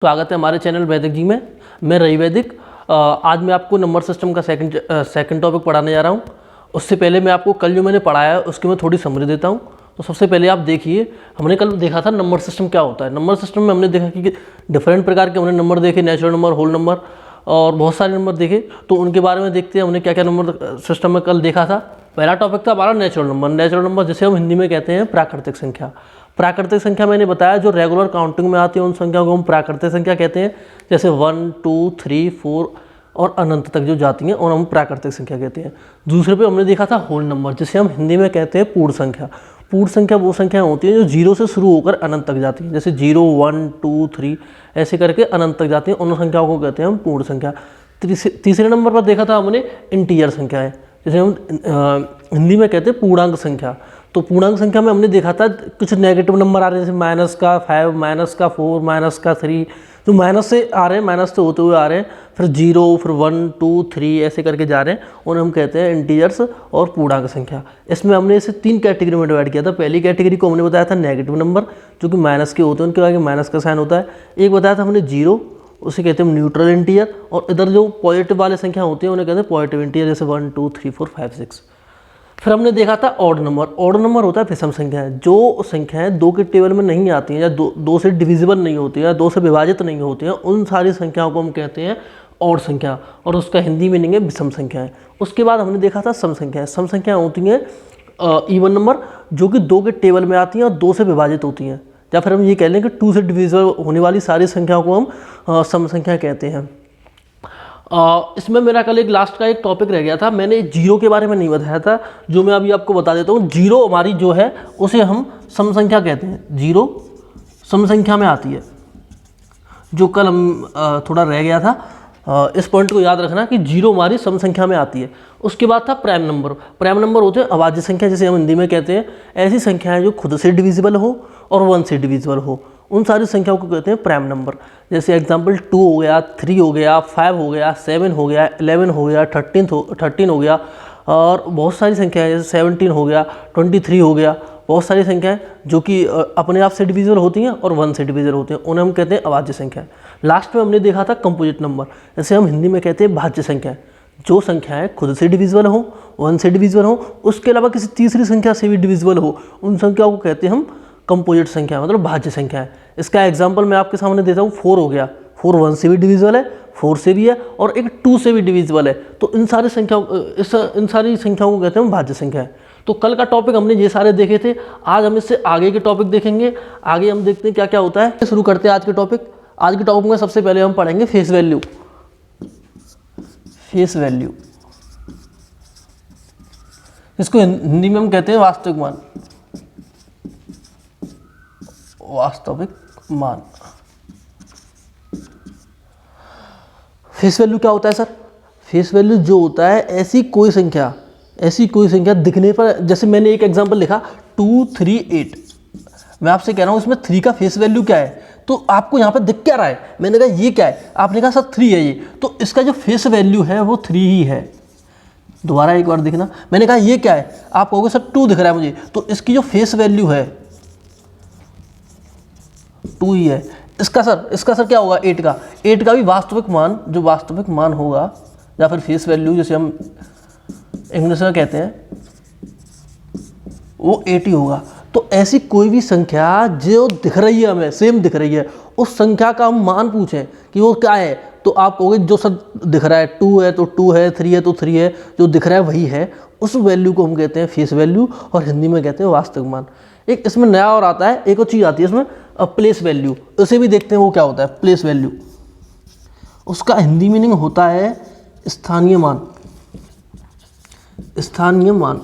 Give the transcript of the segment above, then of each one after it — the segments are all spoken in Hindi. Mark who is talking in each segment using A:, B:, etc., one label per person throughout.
A: स्वागत है हमारे चैनल वैदिक जी में। मैं रवि वैदिक। आज मैं आपको नंबर सिस्टम का सेकंड टॉपिक पढ़ाने जा रहा हूँ। उससे पहले मैं आपको कल जो मैंने पढ़ाया है उसकी मैं थोड़ी समरी देता हूँ। तो सबसे पहले आप देखिए, हमने कल देखा था नंबर सिस्टम क्या होता है। नंबर सिस्टम में हमने देखा कि डिफरेंट प्रकार के हमने नंबर देखे, नेचुरल नंबर, होल नंबर और बहुत सारे नंबर देखे। तो उनके बारे में देखते हैं हमने क्या क्या नंबर सिस्टम में कल देखा था। पहला टॉपिक था हमारा नेचुरल नंबर। नेचुरल नंबर जिसे हम हिंदी में कहते हैं प्राकृतिक संख्या। प्राकृतिक संख्या मैंने बताया जो रेगुलर काउंटिंग में आती है उन संख्याओं को हम प्राकृतिक संख्या कहते हैं। जैसे 1, 2, 3, 4 और अनंत तक जो जाती हैं और हम प्राकृतिक संख्या कहते हैं। दूसरे पे हमने देखा था होल नंबर जिसे हम हिंदी में कहते हैं पूर्ण संख्या। पूर्ण संख्या वो संख्या होती है जो 0 से शुरू होकर अनंत तक जाती हैं। जैसे 0, 1, 2, 3 ऐसे करके अनंत तक जाती हैं, उन संख्याओं को कहते हैं हम पूर्ण संख्या। तीसरे नंबर पर देखा था हमने इंटीजर संख्याएँ, जैसे हम हिंदी में कहते हैं पूर्णांक संख्या। तो पूर्णांक संख्या में हमने देखा था कुछ नेगेटिव नंबर आ रहे हैं, जैसे -5, -4, -3 जो माइनस से आ रहे हैं, माइनस से होते हुए आ रहे हैं, फिर 0, फिर 1, 2, 3 ऐसे करके जा रहे हैं, उन्हें हम कहते हैं इंटीजर्स और पूर्णांक संख्या। इसमें हमने इसे 3 कैटेगरी में डिवाइड किया था। पहली कैटेगरी को हमने बताया था नेगेटिव नंबर जो कि माइनस के होते हैं, उनके आगे माइनस का साइन होता है। एक बताया था हमने 0, उसे कहते हैं न्यूट्रल इंटीजर। और इधर जो पॉजिटिव वाले संख्या होती हैं उन्हें कहते हैं पॉजिटिव इंटीजर, जैसे 1, 2, 3, 4, 5, 6। फिर हमने देखा था ऑड नंबर। ऑड नंबर होता है विषम संख्याएं, जो संख्याएं 2 के टेबल में नहीं आती हैं या दो से डिविजिबल नहीं होती हैं या 2 से विभाजित नहीं होती हैं, उन सारी संख्याओं को हम कहते हैं ऑड संख्या, और उसका हिंदी मीनिंग है विषम संख्याएं। उसके बाद हमने देखा था सम संख्याएं। सम संख्याएं होती हैं इवन नंबर जो कि 2 के टेबल में आती हैं और 2 से विभाजित होती हैं, या फिर हम ये कह लें कि 2 से डिविजिबल होने वाली सारी संख्याओं को हम सम संख्या कहते हैं। इसमें मेरा कल एक लास्ट का एक टॉपिक रह गया था, मैंने 0 के बारे में नहीं बताया था, जो मैं अभी आपको बता देता हूँ। 0 हमारी जो है उसे हम सम संख्या कहते हैं। 0 सम संख्या में आती है, जो कल हम थोड़ा रह गया था। इस पॉइंट को याद रखना कि 0 हमारी सम संख्या में आती है। उसके बाद था प्राइम नंबर। प्राइम नंबर होते हैं अभाज्य संख्या, जिसे हम हिंदी में कहते हैं ऐसी संख्याएं जो खुद से डिविजिबल हो और 1 से डिविजिबल हो, उन सारी संख्याओं को कहते हैं प्राइम नंबर। जैसे एग्जांपल 2 हो गया, 3 हो गया, 5 हो गया, 7 हो गया, 11 हो गया, 13 हो गया, और बहुत सारी संख्याएं जैसे 17 हो गया, 23 हो गया। बहुत सारी संख्याएं जो कि अपने आप से डिविजिबल होती हैं और 1 से डिविजिबल होती हैं, उन्हें हम कहते हैं अभाज्य संख्याएं। लास्ट में हमने देखा था कंपोजिट नंबर, जैसे हम हिंदी में कहते हैं भाज्य संख्याएं। जो संख्याएं खुद से डिविजिबल हो, 1 से डिविजिबल हो, उसके अलावा किसी तीसरी संख्या से भी डिविजिबल हो, उन संख्याओं को कहते हैं हम कंपोजिट संख्या, मतलब भाज्य संख्या है। इसका एग्जांपल मैं आपके सामने देता हूँ। 4 हो गया, 4 1 से भी डिविजिबल है, 4 से भी है, और एक 2 से भी डिविजिबल है। तो इन सारी संख्याओं को कहते हैं भाज्य संख्या है। तो कल का टॉपिक हमने ये सारे देखे थे। आज हम इससे आगे के टॉपिक देखेंगे। आगे हम देखते हैं क्या क्या होता है। शुरू करते हैं आज के टॉपिक। आज के टॉपिक में सबसे पहले हम पढ़ेंगे फेस वैल्यू। फेस वैल्यू, इसको हिंदी में हम कहते हैं वास्तविक मान। वास्तविक मान। फेस वैल्यू क्या होता है सर? फेस वैल्यू जो होता है ऐसी कोई संख्या दिखने पर, जैसे मैंने एक एग्जांपल लिखा 2, 3, 8, मैं आपसे कह रहा हूं इसमें 3 का फेस वैल्यू क्या है, तो आपको यहां पर दिख क्या रहा है? मैंने कहा ये क्या है, आपने कहा सर 3 है ये, तो इसका जो फेस वैल्यू है वो 3 ही है। दोबारा एक बार देखना, मैंने कहा ये क्या है, आप कहोगे सर 2 दिख रहा है मुझे, तो इसकी जो फेस वैल्यू है 2 ही है। इसका सर क्या होगा? 8 का भी वास्तविक मान, जो वास्तविक मान होगा या फिर फेस वैल्यू जिसे हम इंग्लिश में कहते हैं, वो 8 ही होगा। तो ऐसी कोई भी संख्या जो दिख रही है, हमें सेम दिख रही है, उस संख्या का हम मान पूछें कि वो क्या है, तो आप कहोगे जो सर दिख रहा है 2 है तो 2 है, 3 है तो 3 है, जो दिख रहा है वही है। उस वैल्यू को हम कहते हैं फेस वैल्यू, और हिंदी में कहते हैं वास्तविक मान। एक इसमें नया और आता है, एक और चीज़ आती है इसमें, प्लेस वैल्यू। उसे भी देखते हैं वो क्या होता है। प्लेस वैल्यू, उसका हिंदी मीनिंग होता है स्थानीय मान। स्थानीय मान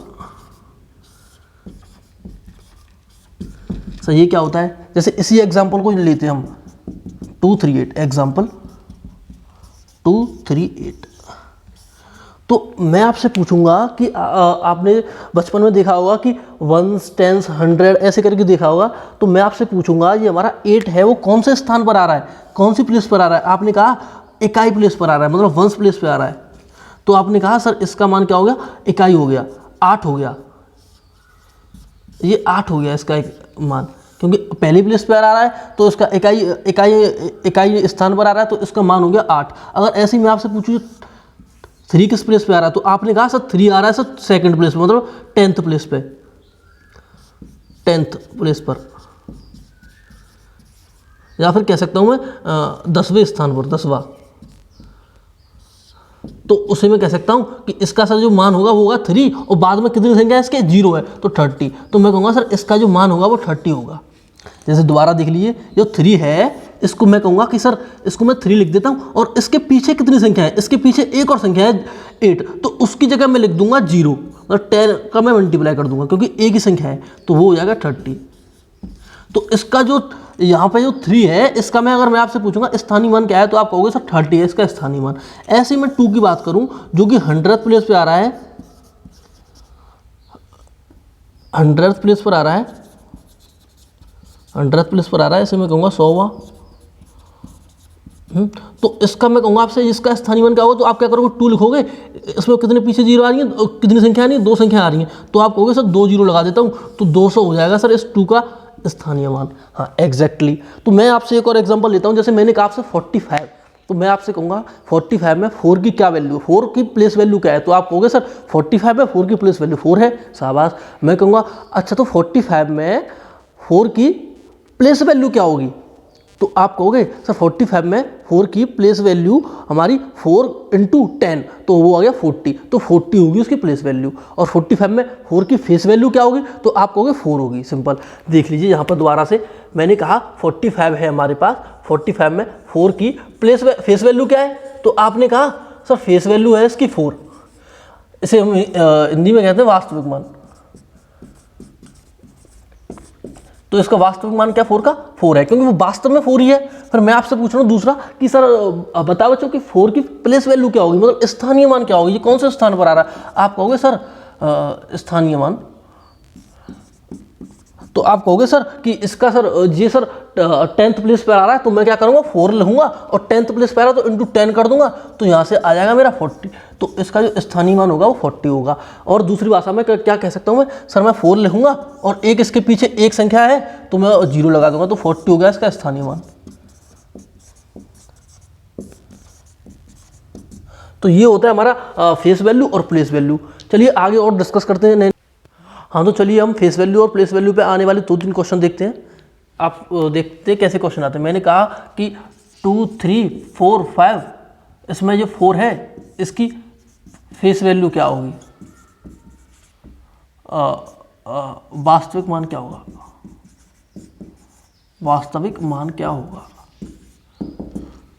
A: सर ये क्या होता है? जैसे इसी एग्जांपल को लेते हैं हम 238, एग्जांपल 238। तो मैं आपसे पूछूंगा कि आपने बचपन में देखा होगा कि 1s, 10s, 100 ऐसे करके देखा होगा, तो मैं आपसे पूछूंगा ये हमारा 8 है वो कौन से स्थान पर आ रहा है, कौन सी प्लेस पर आ रहा है? आपने कहा इकाई प्लेस पर आ रहा है, मतलब 1s प्लेस पर आ रहा है। तो आपने कहा सर इसका मान क्या हो गया? इकाई हो गया, 8 हो गया, ये 8 हो गया इसका एक मान, क्योंकि पहली प्लेस पर आ रहा है तो इसका इकाई स्थान पर आ रहा है, तो इसका मान हो गया 8। अगर ऐसे ही मैं आपसे पूछूँ 3 किस प्लेस पे आ रहा है, तो आपने कहा सर 3 आ रहा है सर सेकंड प्लेस पे, मतलब 10th प्लेस पे, 10th प्लेस पर, या फिर कह सकता हूँ मैं 10वें स्थान पर, 10वां। तो उसे मैं कह सकता हूँ कि इसका सर जो मान होगा वो होगा 3, और बाद में कितनी संख्या है इसके, 0 है तो 30। तो मैं कहूँगा सर इसका जो मान होगा वो 30 होगा। जैसे दोबारा देख लीजिए, जो 3 है इसको मैं कहूँगा कि सर इसको मैं 3 लिख देता हूँ, और इसके पीछे कितनी संख्या है, इसके पीछे एक और संख्या है 8, तो उसकी जगह मैं लिख दूंगा 0, मतलब 10 का मैं मल्टीप्लाई कर दूंगा क्योंकि एक ही संख्या है, तो वो हो जाएगा 30। तो इसका जो यहाँ पे जो 3 है, इसका अगर मैं आपसे पूछूंगा स्थानीय मान क्या है, तो आप कहोगे सर 30 है इसका स्थानीय मान। ऐसे ही मैं 2 की बात करूं जो कि 100th प्लेस पे आ रहा है, 100th प्लेस पर आ रहा है, 100th प्लेस पर आ रहा है, इसे मैं कहूँगा 100वां। तो इसका मैं कहूँगा आपसे इसका स्थानीय मान क्या होगा, तो आप क्या करोगे 2 लिखोगे, इसमें कितने पीछे 0 आ रही है, कितनी संख्या आ रही है, 2 संख्या आ रही है, तो आप कहोगे सर 2 0 लगा देता हूँ, तो 200 हो जाएगा सर इस 2 का स्थानीय मान। हाँ एग्जैक्टली। तो मैं आपसे एक और एग्जांपल लेता हूँ, जैसे मैंने कहा आपसे 45, तो मैं आपसे कहूँगा 45 में 4 की क्या वैल्यू, 4 की प्लेस वैल्यू क्या है, तो आप कहोगे सर 45 में 4 की प्लेस वैल्यू 4 है, शाबाश। मैं कहूँगा अच्छा तो 45 में 4 की प्लेस वैल्यू क्या होगी, तो आप कहोगे सर 45 में 4 की प्लेस वैल्यू हमारी 4 × 10, तो वो आ गया 40, तो 40 होगी उसकी प्लेस वैल्यू। और 45 में 4 की फेस वैल्यू क्या होगी, तो आप कहोगे 4 होगी। सिंपल देख लीजिए यहाँ पर दोबारा से, मैंने कहा 45 है हमारे पास, 45 में 4 की फेस वैल्यू क्या है, तो आपने कहा सर फेस वैल्यू है इसकी 4, इसे हम हिंदी में कहते हैं वास्तविक मान। तो इसका वास्तविक मान क्या 4 का 4 है, क्योंकि वो वास्तव में 4 ही है। फिर मैं आपसे पूछ रहा हूँ दूसरा कि सर बताओ बच्चों कि 4 की प्लेस वैल्यू क्या होगी, मतलब स्थानीय मान क्या होगी, ये कौन से स्थान पर आ रहा है, आप कहोगे सर स्थानीय मान। तो आप कहोगे सर कि इसका सर ये सर 10th प्लेस पर आ रहा है, तो मैं क्या करूँगा 4 लिखूंगा, और 10th प्लेस पर आ रहा है तो इंटू 10 कर दूंगा, तो यहाँ से आ जाएगा मेरा 40, तो इसका जो स्थानीय मान होगा वो 40 होगा। और दूसरी भाषा में क्या कह सकता हूँ मैं, सर मैं 4 लिखूंगा और एक इसके पीछे एक संख्या है तो मैं 0 लगा दूंगा, तो 40 हो गया इसका स्थानीय मान। तो ये होता है हमारा फेस वैल्यू और प्लेस वैल्यू। चलिए आगे और डिस्कस करते हैं। हाँ तो चलिए हम फेस वैल्यू और प्लेस वैल्यू पे आने वाले 2-3 क्वेश्चन देखते हैं। आप देखते हैं कैसे क्वेश्चन आते हैं। मैंने कहा कि 2, 3, 4, 5, इसमें जो 4 है इसकी फेस वैल्यू क्या होगी, वास्तविक मान क्या होगा, वास्तविक मान क्या होगा।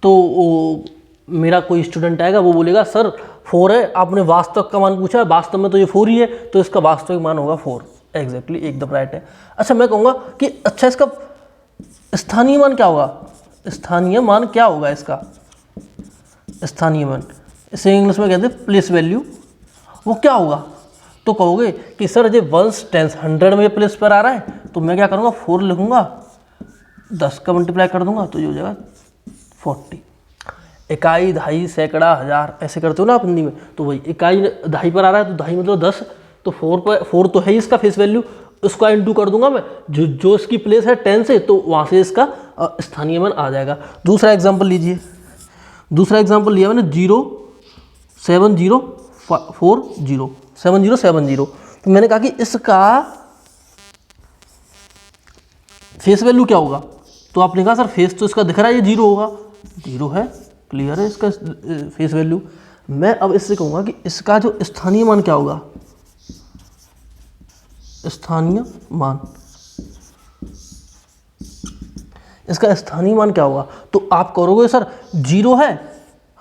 A: तो मेरा कोई स्टूडेंट आएगा वो बोलेगा सर 4 है, आपने वास्तविक का मान पूछा है, वास्तव में तो ये 4 ही है, तो इसका वास्तविक मान होगा 4। एग्जैक्टली एकदम राइट है। अच्छा मैं कहूँगा कि अच्छा इसका स्थानीय मान क्या होगा, स्थानीय मान क्या होगा इसका, स्थानीय मान इसे इंग्लिश में कहते हैं प्लेस वैल्यू, वो क्या होगा। तो कहोगे कि सर ये 1s 10s 100 में प्लेस पर आ रहा है, तो मैं क्या करूँगा 4 लिखूँगा, 10 का मल्टीप्लाई कर दूंगा तो ये हो जाएगा 40। इकाई, दहाई, सैकड़ा, हज़ार ऐसे करते हो ना आप हिंदी में, तो वही इकाई दहाई पर आ रहा है तो दहाई मतलब 10, तो 4 तो है ही इसका फेस वैल्यू, उसका इंटू कर दूंगा मैं जो इसकी प्लेस है 10 से, तो वहाँ से इसका स्थानीय मान आ जाएगा। दूसरा एग्जांपल लीजिए, दूसरा एग्जांपल लिया मैंने 7040, तो मैंने कहा कि इसका फेस वैल्यू क्या होगा, तो आपने कहा सर फेस तो इसका दिख रहा है ये 0 होगा, 0 है, क्लियर है इसका फेस वैल्यू। मैं अब इससे कहूँगा कि इसका जो स्थानीय मान क्या होगा, स्थानीय मान, इसका स्थानीय मान क्या होगा। तो आप करोगे सर 0 है,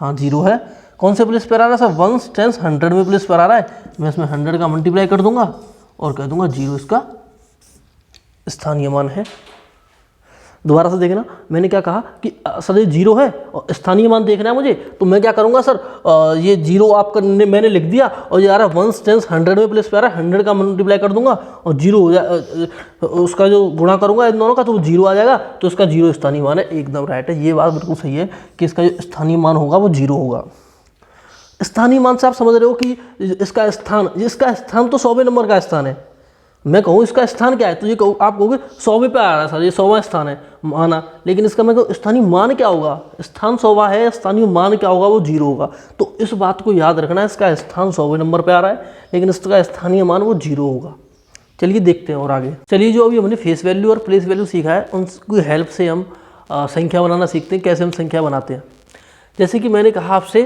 A: हाँ 0 है, कौन से प्लेस पर आ रहा है सर 1s 10s 100 में प्लेस पर आ रहा है, मैं इसमें 100 का मल्टीप्लाई कर दूंगा और कह दूंगा 0 इसका स्थानीय मान है। दोबारा से देखना, मैंने क्या कहा कि सर ये 0 है और स्थानीय मान देखना है मुझे, तो मैं क्या करूंगा सर ये 0 आपका मैंने लिख दिया और ये आ रहा है 1s 10s 100 में प्लेस पे आ रहा है, 100 का मल्टीप्लाई कर दूंगा और 0 हो जाए, उसका जो गुणा करूंगा इन दोनों का तो वो 0 आ जाएगा, तो इसका 0 स्थानीय मान है। एकदम राइट है, ये बात बिल्कुल सही है कि इसका जो स्थानीय मान होगा वो 0 होगा। स्थानीय मान से आप समझ रहे हो कि इसका स्थान तो 100वें नंबर का स्थान है, मैं कहूँ इसका स्थान क्या है, तो ये कहूँ आप कहोगे 100वें पे आ रहा है सर, ये 100वां स्थान है माना, लेकिन इसका मैं कहूँ स्थानीय मान क्या होगा, स्थान 100वां है, स्थानीय मान क्या होगा, वो 0 होगा। तो इस बात को याद रखना है, इसका स्थान 100वें नंबर पे आ रहा है, लेकिन इसका स्थानीय मान वो 0 होगा। चलिए देखते हैं और आगे। चलिए जो अभी हमने फेस वैल्यू और प्लेस वैल्यू सीखा है, उनकी हेल्प से हम संख्या बनाना सीखते हैं, कैसे हम संख्या बनाते हैं। जैसे कि मैंने कहा आपसे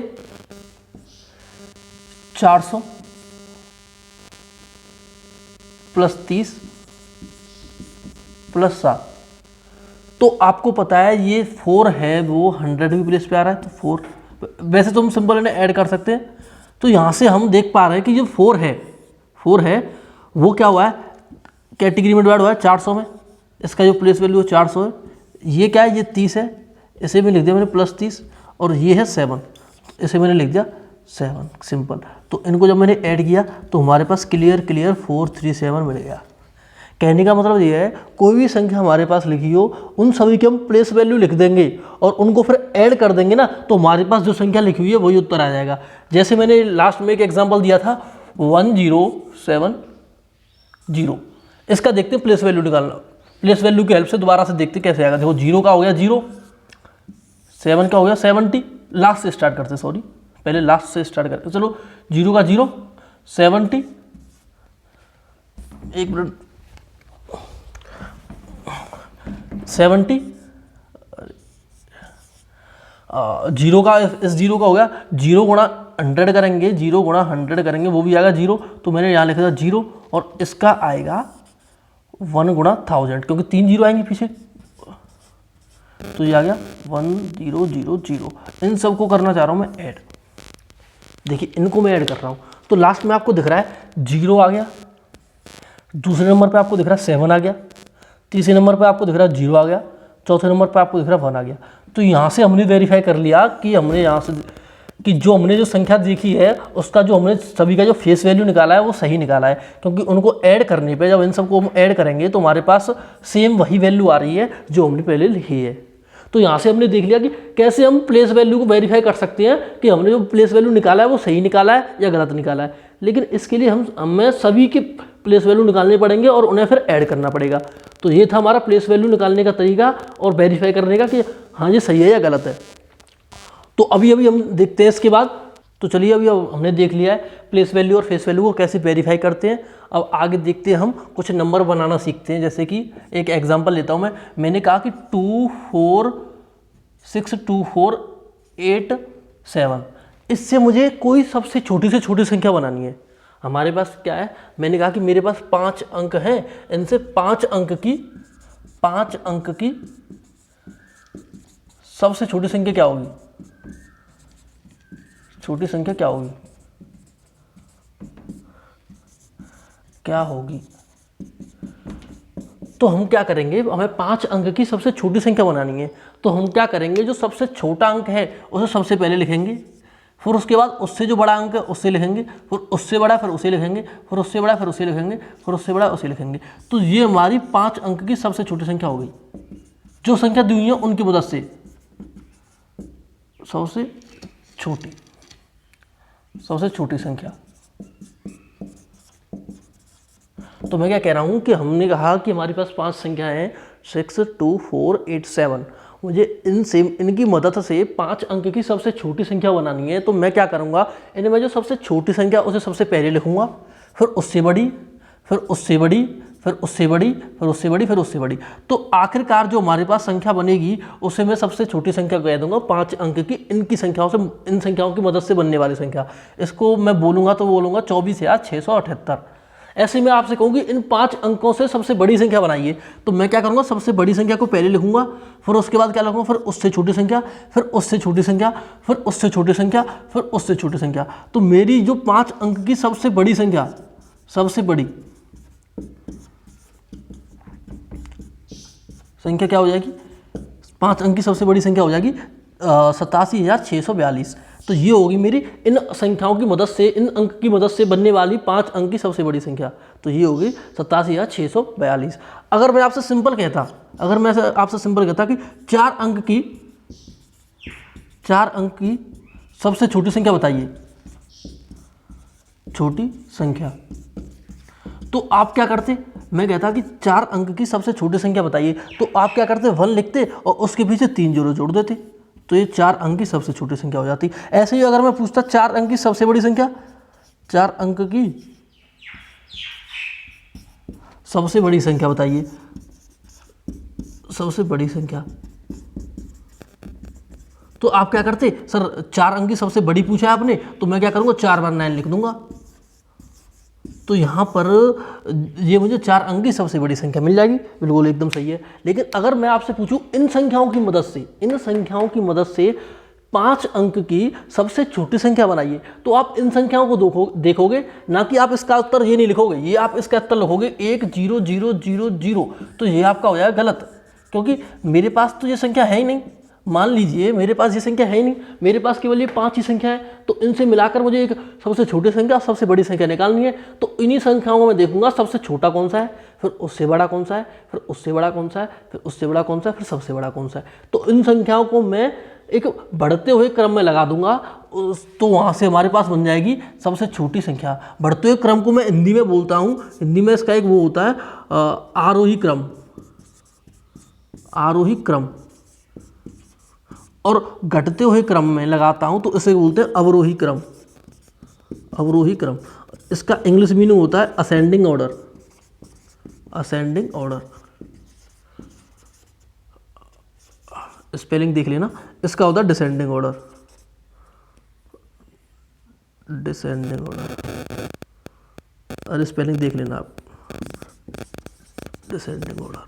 A: 400 प्लस 30 प्लस 7, तो आपको पता है ये 4 है, वो 100 भी प्लेस पे आ रहा है, तो 4, वैसे तो हम सिंपल इन्हें ऐड कर सकते हैं। तो यहाँ से हम देख पा रहे हैं कि जो 4 है वो क्या हुआ है, कैटेगरी में डिवाइड हुआ है 400 में, इसका जो प्लेस वैल्यू है 400 है। ये क्या है, ये 30 है, इसे भी लिख दिया मैंने प्लस 30, और ये है 7, इसे मैंने लिख दिया 7, सिंपल। तो इनको जब मैंने ऐड किया तो हमारे पास क्लियर 437 मिल गया। कहने का मतलब ये है, कोई भी संख्या हमारे पास लिखी हो, उन सभी की हम प्लेस वैल्यू लिख देंगे और उनको फिर ऐड कर देंगे ना, तो हमारे पास जो संख्या लिखी हुई है वही उत्तर आ जाएगा। जैसे मैंने लास्ट में एक एग्जांपल दिया था 1070, इसका देखते हैं प्लेस वैल्यू निकालना। प्लेस वैल्यू की हेल्प से दोबारा से देखते कैसे आएगा। देखो 0 का हो गया 0, 7 का हो गया 70, लास्ट से स्टार्ट करते, सॉरी पहले लास्ट से स्टार्ट करते। चलो 0 का 0, 70, एक मिनट, 70, 0 का, इस 0 का हो गया 0 गुणा 100 करेंगे, 0 गुणा 100 करेंगे, वो भी आएगा 0, तो मैंने यहाँ लिखा था 0, और इसका आएगा 1 गुणा 1000, क्योंकि 3 0 आएंगे पीछे, तो ये आ गया 1000। इन सबको करना चाह रहा हूँ मैं ऐड। देखिए इनको मैं ऐड कर रहा हूँ, तो लास्ट में आपको दिख रहा है 0 आ गया, दूसरे नंबर पे आपको दिख रहा है 7 आ गया, तीसरे नंबर पे आपको दिख रहा है 0 आ गया, चौथे नंबर पे आपको दिख रहा है 1 आ गया। तो यहाँ से हमने वेरीफाई कर लिया कि हमने यहाँ से कि जो हमने जो संख्या देखी है उसका जो हमने सभी का जो फेस वैल्यू निकाला है वो सही निकाला है, क्योंकि उनको ऐड करने पे, जब इन सबको हम ऐड करेंगे तो हमारे पास सेम वही वैल्यू आ रही है जो हमने पहले लिखी है। तो यहाँ से हमने देख लिया कि कैसे हम प्लेस वैल्यू को वेरीफाई कर सकते हैं कि हमने जो प्लेस वैल्यू निकाला है वो सही निकाला है या गलत निकाला है। लेकिन इसके लिए हमें सभी की प्लेस वैल्यू निकालने पड़ेंगे और उन्हें फिर ऐड करना पड़ेगा। तो ये था हमारा प्लेस वैल्यू निकालने का तरीका और वेरीफाई करने का कि हाँ ये सही है या गलत है। तो अभी हम देखते हैं इसके बाद। तो चलिए अभी हमने देख लिया है प्लेस वैल्यू और फेस वैल्यू को कैसे वेरीफाई करते हैं। अब आगे देखते हैं, हम कुछ नंबर बनाना सीखते हैं। जैसे कि एक एग्जांपल लेता हूं मैंने कहा कि 2462487, इससे मुझे कोई सबसे छोटी से छोटी संख्या बनानी है। हमारे पास क्या है, मैंने कहा कि मेरे पास 5 अंक हैं, इनसे 5 अंक की सबसे छोटी संख्या क्या होगी, छोटी संख्या क्या होगी। तो हम क्या करेंगे, हमें 5 अंक की सबसे छोटी संख्या बनानी है। तो हम क्या करेंगे, जो सबसे छोटा अंक है उसे सबसे पहले लिखेंगे, फिर उसके बाद उससे जो बड़ा अंक है उससे लिखेंगे, फिर उससे बड़ा, फिर उसे लिखेंगे, फिर उससे बड़ा, फिर उसे लिखेंगे, फिर उससे बड़ा उसे लिखेंगे। तो ये हमारी 5 अंक की सबसे छोटी संख्या हो गई। जो संख्या दी हुई है उनकी मदद से सबसे छोटी संख्या। तो मैं क्या कह रहा हूँ कि हमने कहा कि हमारे पास 5 संख्याएं हैं 62487, मुझे इनकी मदद से 5 अंक की सबसे छोटी संख्या बनानी है। तो मैं क्या करूँगा, इन्हें मैं जो सबसे छोटी संख्या उसे सबसे पहले लिखूँगा, फिर उससे बड़ी, फिर उससे बड़ी, फिर उससे बड़ी, फिर उससे बड़ी, फिर उससे बड़ी। तो आखिरकार जो हमारे पास संख्या बनेगी उसे मैं सबसे छोटी संख्या कह दूंगा 5 अंक की, इन संख्याओं की मदद से बनने वाली संख्या। इसको मैं बोलूँगा तो बोलूँगा 24,678। ऐसे मैं आपसे कहूँ कि इन 5 अंकों से सबसे बड़ी संख्या बनाइए। तो मैं क्या करूँगा, सबसे बड़ी संख्या को पहले लिखूँगा, फिर उसके बाद क्या लिखूँगा, फिर उससे छोटी संख्या, फिर उससे छोटी संख्या, फिर उससे छोटी संख्या, फिर उससे छोटी संख्या। तो मेरी जो 5 अंक की सबसे बड़ी संख्या, सबसे बड़ी संख्या क्या हो जाएगी, 5 अंक की सबसे बड़ी संख्या हो जाएगी 87,642। तो ये होगी मेरी इन संख्याओं की मदद से, इन अंक की मदद से बनने वाली 5 अंक की सबसे बड़ी संख्या। तो ये होगी 87,642। अगर मैं आपसे सिंपल कहता कि 4 अंक की सबसे छोटी संख्या बताइए, छोटी संख्या, तो आप क्या करते, मैं कहता कि 4 अंक की सबसे छोटी संख्या बताइए, तो आप क्या करते 1 लिखते और उसके पीछे 3 जीरो जोड़ देते, तो ये 4 अंक की सबसे छोटी संख्या हो जाती। ऐसे ही अगर मैं पूछता 4 अंक की सबसे बड़ी संख्या, 4 अंक की सबसे बड़ी संख्या बताइए, सबसे बड़ी संख्या, तो आप क्या करते सर 4 अंक की सबसे बड़ी पूछा आपने, तो मैं क्या करूँगा 4 बार 9 लिख दूंगा, तो यहाँ पर ये मुझे 4 अंक की सबसे बड़ी संख्या मिल जाएगी। बिल्कुल एकदम सही है। लेकिन अगर मैं आपसे पूछूं इन संख्याओं की मदद से, इन संख्याओं की मदद से 5 अंक की सबसे छोटी संख्या बनाइए, तो आप इन संख्याओं को देखोगे, ना कि आप इसका उत्तर ये नहीं लिखोगे, ये आप इसका उत्तर लिखोगे 1 0 0 0 0, तो ये आपका हो जाएगा गलत, क्योंकि मेरे पास तो ये संख्या है ही नहीं। मान लीजिए मेरे पास ये संख्या है ही नहीं, मेरे पास केवल ये 5 ही संख्या है, तो इनसे मिलाकर मुझे एक सबसे छोटी संख्या सबसे बड़ी संख्या निकालनी है। तो इन्हीं संख्याओं में देखूंगा सबसे छोटा कौन सा है, फिर उससे बड़ा कौन सा है, फिर उससे बड़ा कौन सा है, फिर उससे बड़ा कौन सा है, फिर सबसे बड़ा कौन सा है। तो इन संख्याओं को मैं एक बढ़ते हुए क्रम में लगा दूंगा, तो वहाँ से हमारे पास बन जाएगी सबसे छोटी संख्या। बढ़ते हुए क्रम को मैं हिंदी में बोलता हूँ, हिंदी में इसका एक वो होता है आरोही क्रम, आरोही क्रम, और घटते हुए क्रम में लगाता हूं तो इसे बोलते हैं अवरोही क्रम, अवरोही क्रम। इसका इंग्लिश मीनिंग होता है ascending order, ascending order. Spelling देख लेना, इसका होता है डिसेंडिंग ऑर्डर, डिसेंडिंग ऑर्डर। अरे स्पेलिंग देख लेना आप, डिसेंडिंग ऑर्डर,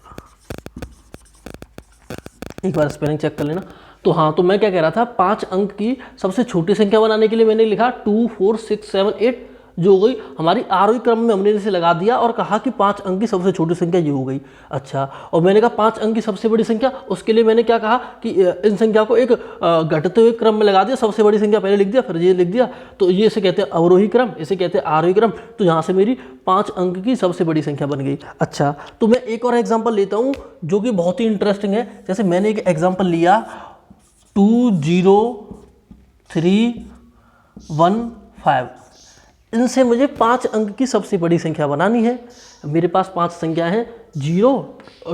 A: एक बार स्पेलिंग चेक कर लेना। तो हाँ, तो मैं क्या कह रहा था, 5 अंक की सबसे छोटी संख्या बनाने के लिए मैंने लिखा 2 4 6 7 8, जो हो गई हमारी आरोही क्रम में हमने इसे लगा दिया और कहा कि 5 अंक की सबसे छोटी संख्या ये हो गई। अच्छा, और मैंने कहा 5 अंक की सबसे बड़ी संख्या, उसके लिए मैंने क्या कहा कि इन संख्या को एक घटते हुए क्रम में लगा दिया, सबसे बड़ी संख्या पहले लिख दिया, फिर ये लिख दिया, तो ये इसे कहते हैं अवरोही क्रम, इसे कहते हैं आरोही क्रम। तो यहाँ से मेरी 5 अंक की सबसे बड़ी संख्या बन गई। अच्छा, तो मैं एक और एग्जाम्पल लेता हूँ जो कि बहुत ही इंटरेस्टिंग है। जैसे मैंने एक एग्जाम्पल लिया 2 0 3 1 5, इनसे मुझे 5 अंक की सबसे बड़ी संख्या बनानी है। मेरे पास 5 संख्या हैं 0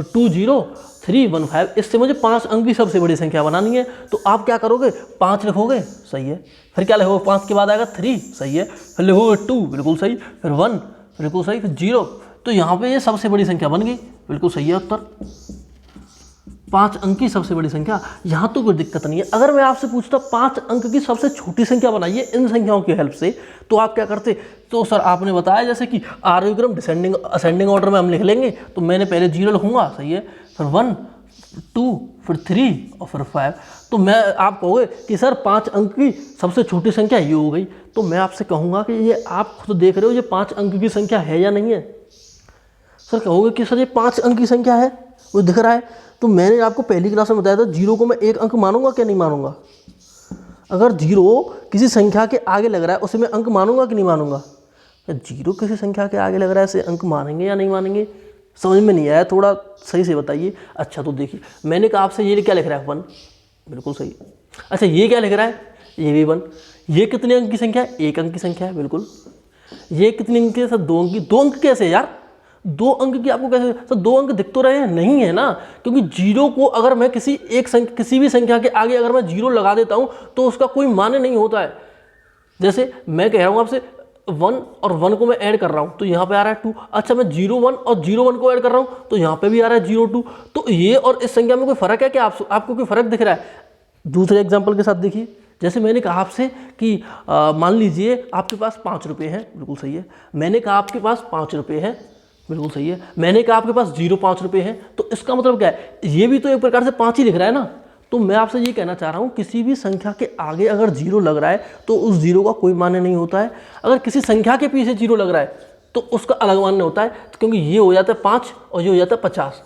A: 2 0 3 1 5, इससे मुझे 5 अंक की सबसे बड़ी संख्या बनानी है। तो आप क्या करोगे, 5 लिखोगे, सही है, फिर क्या लिखोगे, 5 के बाद आएगा 3, सही है, फिर लिखोगे 2, बिल्कुल सही, फिर 1, बिल्कुल सही, फिर 0, तो यहाँ पे ये सबसे बड़ी संख्या बन गई, बिल्कुल सही है उत्तर, 5 अंक की सबसे बड़ी संख्या। यहाँ तो कोई दिक्कत नहीं है। अगर मैं आपसे पूछता 5 अंक की सबसे छोटी संख्या बनाइए इन संख्याओं की हेल्प से, तो आप क्या करते, तो सर आपने बताया जैसे कि आरोही क्रम डिसेंडिंग असेंडिंग ऑर्डर में हम लिख लेंगे, तो मैंने पहले 0 लिखूंगा, सही है, फिर 1 2 फिर 3 और फिर 5, तो मैं आप कहोगे कि सर 5 अंक की सबसे छोटी संख्या ये हो गई। तो मैं आपसे कहूँगा कि ये आप खुद देख रहे हो ये 5 अंक की संख्या है या नहीं है। सर कहोगे कि सर ये 5 अंक की संख्या है, वो दिख रहा है, तो मैंने आपको पहली क्लास में बताया था 0 को मैं 1 अंक मानूंगा क्या नहीं मानूंगा। अगर 0 किसी संख्या के आगे लग रहा है उसे मैं अंक मानूंगा कि नहीं मानूंगा। 0 किसी संख्या के आगे लग रहा है इसे अंक मानेंगे या नहीं मानेंगे, समझ में नहीं आया, थोड़ा सही से बताइए। अच्छा, तो देखिए मैंने कहा आपसे ये क्या लिख रहा है 1, बिल्कुल सही। अच्छा, ये क्या लिख रहा है, ये भी 1। ये कितने अंक की संख्या है, 1 अंक की संख्या है, बिल्कुल। ये कितने अंक की है सर, 2 अंक की। 2 अंक कैसे यार, 2 अंक की आपको कैसे सर, 2 अंक दिख तो रहे हैं, नहीं है ना, क्योंकि 0 को अगर मैं किसी भी संख्या के आगे अगर मैं 0 लगा देता हूं तो उसका कोई माने नहीं होता है। जैसे मैं कह रहा हूं आपसे 1 और 1 को मैं ऐड कर रहा हूं तो यहाँ पे आ रहा है 2। अच्छा, मैं 0 1 और 0 1 को ऐड कर रहा हूं तो यहाँ पे भी आ रहा है 0 2। तो ये और इस संख्या में कोई फर्क है क्या, आपको कोई फर्क दिख रहा है। दूसरे एग्जाम्पल के साथ देखिए, जैसे मैंने कहा आपसे कि मान लीजिए आपके पास 5 रुपये हैं, बिल्कुल सही है। मैंने कहा आपके पास 5 रुपये हैं, बिल्कुल सही है। मैंने कहा आपके पास 0.5 रुपये हैं, तो इसका मतलब क्या है, ये भी तो एक प्रकार से 5 ही लिख रहा है ना। तो मैं आपसे ये कहना चाह रहा हूँ किसी भी संख्या के आगे अगर 0 लग रहा है तो उस 0 का कोई मान्य नहीं होता है। अगर किसी संख्या के पीछे 0 लग रहा है तो उसका अलग मान्य होता है, क्योंकि ये हो जाता है 5 और ये हो जाता है 50।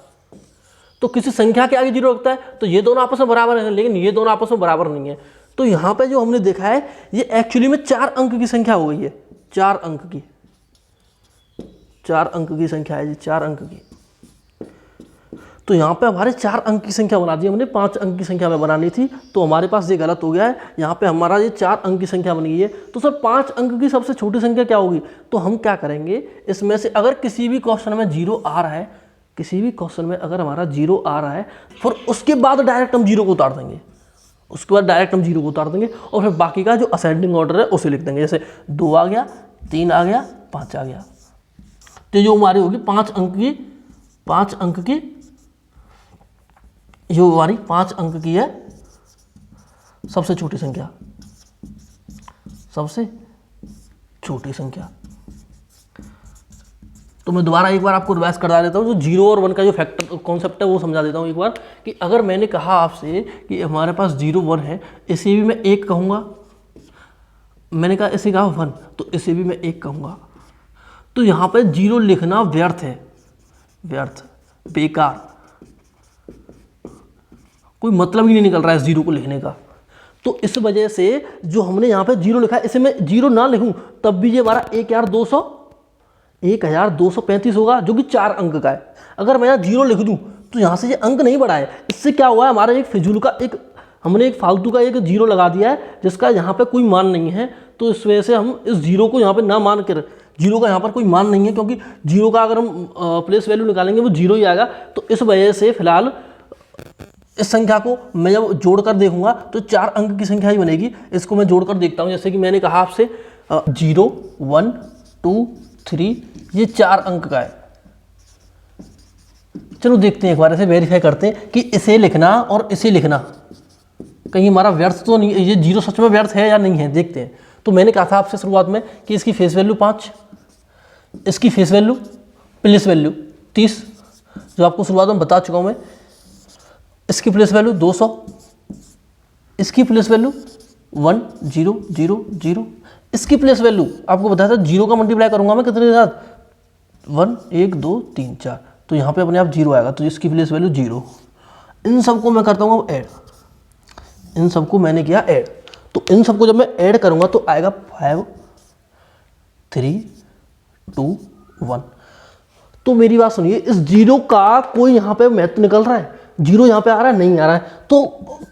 A: तो किसी संख्या के आगे 0 लगता है तो ये दोनों आपस में बराबर हैं, लेकिन ये दोनों आपस में बराबर नहीं है। तो यहाँ पे जो हमने देखा है ये एक्चुअली में 4 अंक की संख्या हो गई है, 4 अंक की, 4 अंक की संख्या है जी, 4 अंक की। तो यहाँ पे हमारे 4 अंक की संख्या बना दी हमने, 5 अंक की संख्या हमें बनानी थी, तो हमारे पास ये गलत हो गया है। यहाँ पे हमारा ये 4 अंक की संख्या बन गई है। तो सर 5 अंक की सबसे छोटी संख्या क्या होगी? तो हम क्या करेंगे, इसमें से अगर किसी भी क्वेश्चन में 0 आ रहा है, किसी भी क्वेश्चन में अगर हमारा 0 आ रहा है, फिर उसके बाद डायरेक्ट हम 0 को उतार देंगे, उसके बाद डायरेक्ट हम 0 को उतार देंगे और फिर बाकी का जो असेंडिंग ऑर्डर है उसे लिख देंगे। जैसे 2 आ गया, 3 आ गया, 5 आ गया। तो जो हमारी होगी 5 अंक की जो हमारी 5 अंक की है सबसे छोटी संख्या, सबसे छोटी संख्या। तो मैं दोबारा एक बार आपको रिवाइज करा देता हूँ, जो 0 और 1 का जो फैक्टर कॉन्सेप्ट है वो समझा देता हूँ एक बार, कि अगर मैंने कहा आपसे कि हमारे पास 0 1 है, इसे भी मैं 1 कहूँगा, मैंने कहा इसे कहा 1, तो इसे भी मैं 1 कहूँगा। तो यहाँ पे 0 लिखना व्यर्थ है, व्यर्थ, बेकार, कोई मतलब ही नहीं निकल रहा है 0 को लिखने का। तो इस वजह से जो हमने यहाँ पे 0 लिखा है, इसे मैं 0 ना लिखूं तब भी ये हमारा 1235 होगा, जो कि 4 अंक का है। अगर मैं यहाँ 0 लिख दूं तो यहाँ से ये अंक नहीं बढ़ा है। इससे क्या हुआ है, हमारा एक फिजूल का हमने एक फालतू का एक 0 लगा दिया है जिसका यहाँ पे कोई मान नहीं है। तो इस वजह से हम इस 0 को यहाँ पे ना मान कर, 0 का यहाँ पर कोई मान नहीं है, क्योंकि 0 का अगर हम प्लेस वैल्यू निकालेंगे वो 0 ही आएगा। तो इस वजह से फिलहाल इस संख्या को मैं जब जोड़कर देखूंगा तो 4 अंक की संख्या ही बनेगी। इसको मैं जोड़कर देखता हूं, जैसे कि मैंने कहा आपसे 0 1 2 3, ये 4 अंक का है। चलो देखते हैं एक बार, ऐसे वेरीफाई करते हैं कि इसे लिखना और इसे लिखना कहीं हमारा व्यर्थ तो नहीं, ये 0 सच में व्यर्थ है या नहीं है, देखते हैं। तो मैंने कहा था आपसे शुरुआत में कि इसकी फेस वैल्यू 5, इसकी फेस वैल्यू प्लेस वैल्यू 30, जो आपको शुरुआत में बता चुका हूं मैं। इसकी प्लेस वैल्यू 200, इसकी प्लेस वैल्यू 1 0 0 0, इसकी प्लेस वैल्यू आपको बताया था 0 का मल्टीप्लाई करूंगा मैं कितने के साथ, 1 1 2 3 4, तो यहाँ पे अपने आप 0 आएगा। तो इसकी प्लेस वैल्यू 0। इन सबको मैं करता हूँ ऐड, इन सबको मैंने किया ऐड। तो इन सबको जब मैं ऐड करूंगा तो आएगा 5 3 2 1। तो मेरी बात सुनिए, इस 0 का कोई यहाँ पे महत्व निकल रहा है, 0 यहाँ पे आ रहा है, नहीं आ रहा है। तो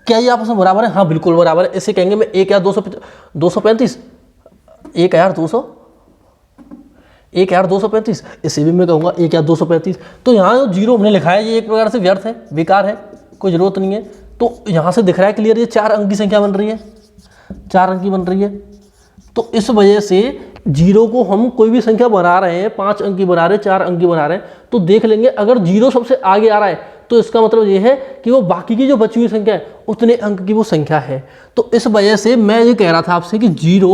A: क्या ये आपस में बराबर है? हाँ बिल्कुल बराबर है। इसे कहेंगे मैं 1 या 235, 1 यार 200, 1 यार 235, इसे भी मैं कहूँगा 1 या 235। तो यहाँ जो 0 हमने लिखा है ये एक प्रकार से व्यर्थ है, बेकार है, कोई ज़रूरत नहीं है। तो यहाँ से दिख रहा है क्लियर, ये 4 अंक की संख्या बन रही है, 4 अंक की बन रही है। तो इस वजह से 0 को हम कोई भी संख्या बना रहे हैं, 5 अंक की बना रहे हैं, 4 अंक की बना रहे हैं, तो देख लेंगे अगर 0 सबसे आगे आ रहा है तो इसका मतलब ये है कि वो बाकी की जो बची हुई संख्या है उतने अंक की वो संख्या है। तो इस वजह से मैं ये कह रहा था आपसे कि 0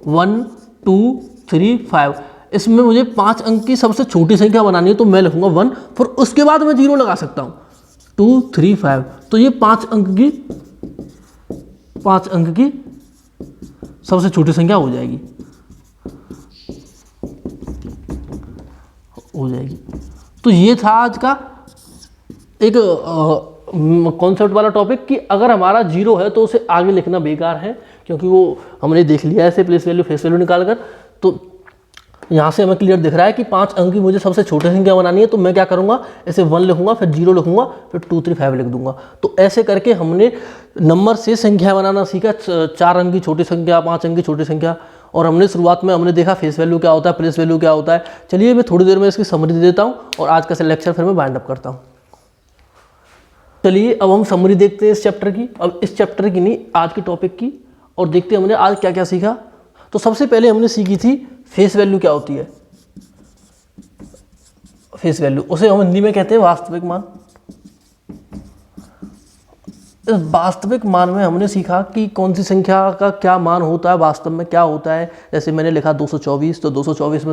A: 1 2 3 5, इसमें मुझे 5 अंक की सबसे छोटी संख्या बनानी है, तो मैं लिखूंगा 1, फिर उसके बाद मैं 0 लगा सकता हूँ, 2 3 5। तो ये 5 अंक की सबसे छोटी संख्या हो जाएगी, तो ये था आज का एक कॉन्सेप्ट वाला टॉपिक कि अगर हमारा 0 है तो उसे आगे लिखना बेकार है, क्योंकि वो हमने देख लिया है ऐसे प्लेस वैल्यू फेस वैल्यू निकाल कर। तो यहाँ से हमें क्लियर दिख रहा है कि 5 अंक की मुझे सबसे छोटी संख्या बनानी है, तो मैं क्या करूँगा, ऐसे 1 लिखूंगा, फिर 0 लिखूंगा, फिर 2 3 5 लिख दूंगा। तो ऐसे करके हमने नंबर से संख्या बनाना सीखा, 4 अंक की छोटी संख्या, 5 अंक की छोटी संख्या। और हमने शुरुआत में हमने देखा फेस वैल्यू क्या होता है, प्लेस वैल्यू क्या होता है। चलिए मैं थोड़ी देर में इसकी समरी दे देता हूँ और आज का लेक्चर फिर मैं वाइंड अप करता हूँ। चलिए अब हम समरी देखते हैं इस चैप्टर की, अब इस चैप्टर की नहीं, आज के टॉपिक की, और देखते हैं हमने आज क्या क्या सीखा। तो सबसे पहले हमने सीखी थी फेस वैल्यू क्या होती है। फेस वैल्यू उसे हम हिंदी में कहते हैं वास्तविक मान। इस वास्तविक मान में हमने सीखा कि कौन सी संख्या का क्या मान होता है, वास्तव में क्या होता है। जैसे मैंने लिखा 224, तो 224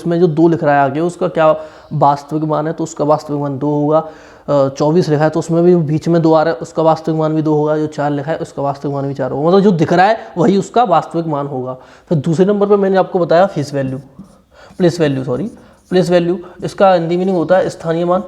A: में जो 2 लिख रहा है आगे उसका क्या वास्तविक मान है, तो उसका वास्तविक मान 2 होगा। 24 लिखा है तो उसमें भी बीच में 2 आ रहा है, उसका वास्तविक मान भी 2 होगा। जो 4 लिखा है उसका वास्तविक मान भी 4 होगा, मतलब जो दिख रहा है वही उसका वास्तविक मान होगा। फिर दूसरे नंबर पर मैंने आपको बताया फेस वैल्यू, प्लेस वैल्यू, इसका हिंदी मीनिंग होता है स्थानीय मान।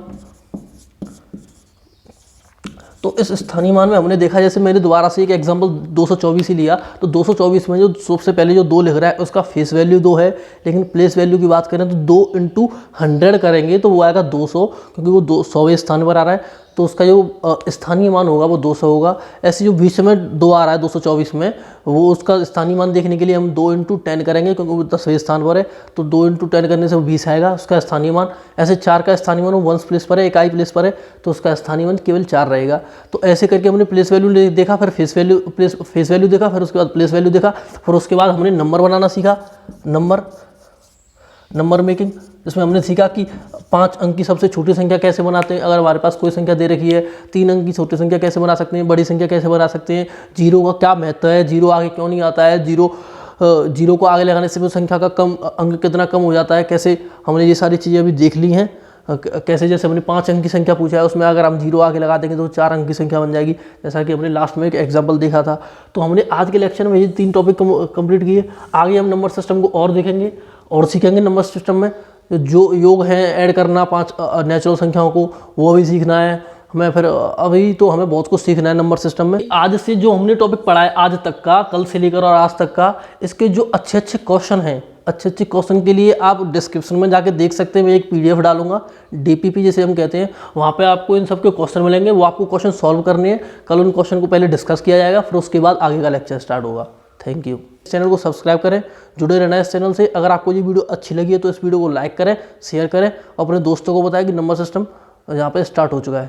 A: तो इस स्थानीय मान में हमने देखा, जैसे मैंने दोबारा से एक एग्जांपल 224 ही लिया, तो 224 में जो सबसे पहले जो 2 लिख रहा है उसका फेस वैल्यू 2 है, लेकिन प्लेस वैल्यू की बात करें तो 2 इंटू 100 करेंगे तो वो आएगा 200, क्योंकि वो 100वें स्थान पर आ रहा है, तो उसका जो स्थानीय मान होगा वो 200 होगा। ऐसे जो बीच में 2 आ रहा है 224 में, वो उसका स्थानीय मान देखने के लिए हम 2 इंटू 10 करेंगे, क्योंकि वो 10वें स्थान पर है, तो 2 इंटू 10 करने से वो 20 आएगा उसका स्थानीय मान। ऐसे 4 का स्थानीय मान वो 1 प्लेस पर है, इकाई प्लेस पर है, तो उसका स्थानीय मान केवल 4 रहेगा। तो ऐसे करके हमने प्लेस वैल्यू देखा, फिर फेस वैल्यू देखा, फिर उसके बाद प्लेस वैल्यू देखा, फिर उसके बाद हमने नंबर बनाना सीखा, नंबर मेकिंग, जिसमें हमने सीखा कि 5 अंक की सबसे छोटी संख्या कैसे बनाते हैं। अगर हमारे पास कोई संख्या दे रखी है, 3 अंक की छोटी संख्या कैसे बना सकते हैं, बड़ी संख्या कैसे बना सकते हैं, जीरो का क्या महत्व है, जीरो आगे क्यों नहीं आता है, जीरो को आगे लगाने से वो संख्या का अंक कितना कम हो जाता है, कैसे, हमने ये सारी चीज़ें अभी देख ली हैं। कैसे, जैसे हमने 5 अंक की संख्या पूछा है, उसमें अगर हम जीरो आगे लगा देंगे तो 4 अंक की संख्या बन जाएगी, जैसा कि हमने लास्ट में एक एग्जांपल देखा था। तो हमने आज के लेक्चर में ये 3 टॉपिक कंप्लीट किए। आगे हम नंबर सिस्टम को और देखेंगे और सीखेंगे। नंबर सिस्टम में जो योग है ऐड करना 5 नेचुरल संख्याओं को, वो भी सीखना है हमें। फिर अभी तो हमें बहुत कुछ सीखना है नंबर सिस्टम में। आज से जो हमने टॉपिक पढ़ा है आज तक का, कल से लेकर और आज तक का, इसके जो अच्छे क्वेश्चन हैं, अच्छे क्वेश्चन के लिए आप डिस्क्रिप्शन में जाके देख सकते हैं। मैं एक PDF डालूंगा, DPP जिसे हम कहते हैं, वहाँ पे आपको इन सब के क्वेश्चन मिलेंगे। वो आपको क्वेश्चन सॉल्व करने हैं। कल उन क्वेश्चन को पहले डिस्कस किया जाएगा, फिर उसके बाद आगे का लेक्चर स्टार्ट होगा। Thank you. इस चैनल को सब्सक्राइब करें, जुड़े रहना है इस चैनल से। अगर आपको ये वीडियो अच्छी लगी है तो इस वीडियो को लाइक करें, शेयर करें और अपने दोस्तों को बताएं कि नंबर सिस्टम यहाँ पे स्टार्ट हो चुका है।